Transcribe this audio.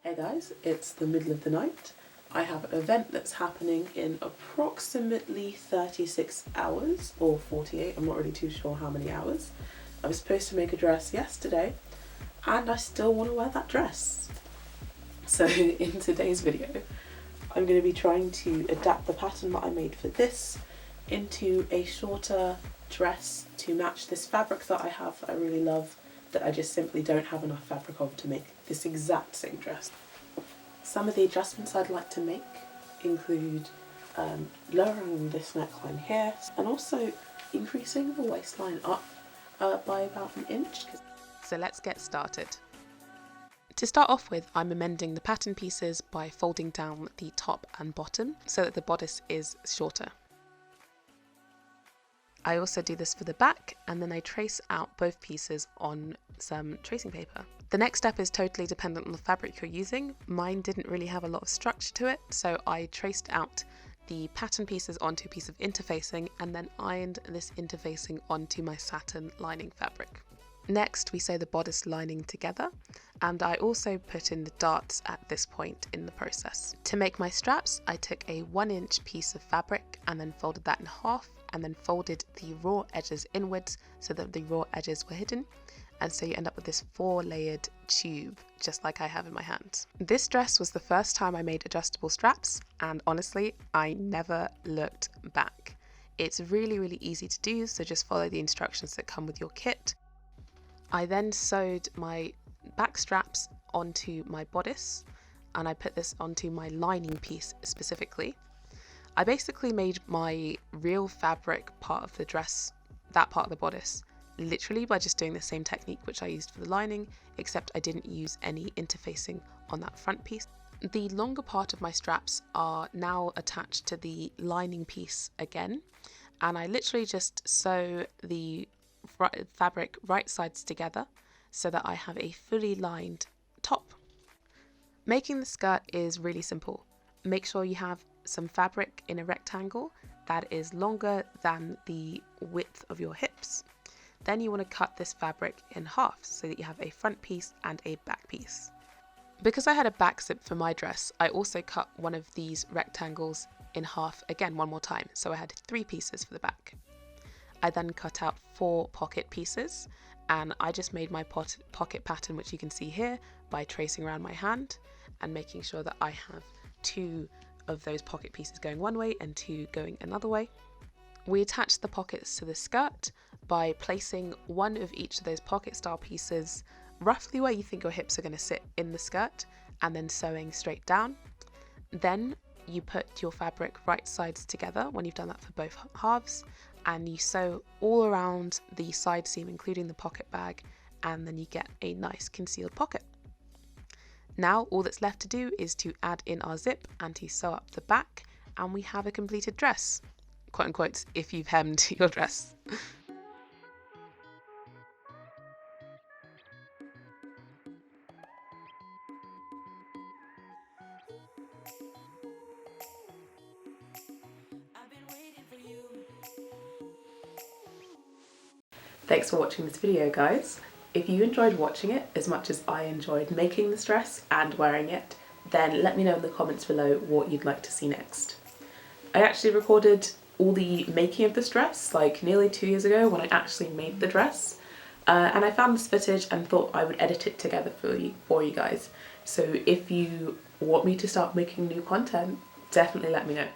Hey guys, it's the middle of the night. I have an event that's happening in approximately 36 hours or 48, I'm not really too sure how many hours. I was supposed to make a dress yesterday and I still want to wear that dress. So in today's video, I'm going to be trying to adapt the pattern that I made for this into a shorter dress to match this fabric that I have that I really love, that I just simply don't have enough fabric of to make this exact same dress. Some of the adjustments I'd like to make include lowering this neckline here and also increasing the waistline up by about an inch. So let's get started. To start off with, I'm amending the pattern pieces by folding down the top and bottom so that the bodice is shorter. I also do this for the back, and then I trace out both pieces on some tracing paper. The next step is totally dependent on the fabric you're using. Mine didn't really have a lot of structure to it, so I traced out the pattern pieces onto a piece of interfacing and then ironed this interfacing onto my satin lining fabric. Next, we sew the bodice lining together, and I also put in the darts at this point in the process. To make my straps, I took a 1-inch piece of fabric and then folded that in half, and then folded the raw edges inwards so that the raw edges were hidden, and so you end up with this 4-layered tube, just like I have in my hand. This dress was the first time I made adjustable straps, and honestly, I never looked back. It's really easy to do, so just follow the instructions that come with your kit. I then sewed my back straps onto my bodice, and I put this onto my lining piece specifically. I basically made my real fabric part of the dress, that part of the bodice, literally by just doing the same technique which I used for the lining, except I didn't use any interfacing on that front piece. The longer part of my straps are now attached to the lining piece again, and I literally just sew the fabric right sides together so that I have a fully lined top. Making the skirt is really simple. Make sure you have some fabric in a rectangle that is longer than the width of your hips. Then you want to cut this fabric in half so that you have a front piece and a back piece. Because I had a back zip for my dress, I also cut one of these rectangles in half again one more time, so I had 3 pieces for the back. I then cut out 4 pocket pieces, and I just made my pocket pattern, which you can see here, by tracing around my hand and making sure that I have 2 of those pocket pieces going one way and 2 going another way. We attach the pockets to the skirt by placing one of each of those pocket style pieces roughly where you think your hips are going to sit in the skirt, and then sewing straight down. Then you put your fabric right sides together when you've done that for both halves, and you sew all around the side seam, including the pocket bag, and then you get a nice concealed pocket. Now all that's left to do is to add in our zip and to sew up the back, and we have a completed dress. Quote unquote, if you've hemmed your dress. Thanks for watching this video, guys. If you enjoyed watching it as much as I enjoyed making this dress and wearing it, then let me know in the comments below what you'd like to see next. I actually recorded all the making of this dress like nearly 2 years ago when I actually made the dress, and I found this footage and thought I would edit it together for you guys. So if you want me to start making new content, definitely let me know.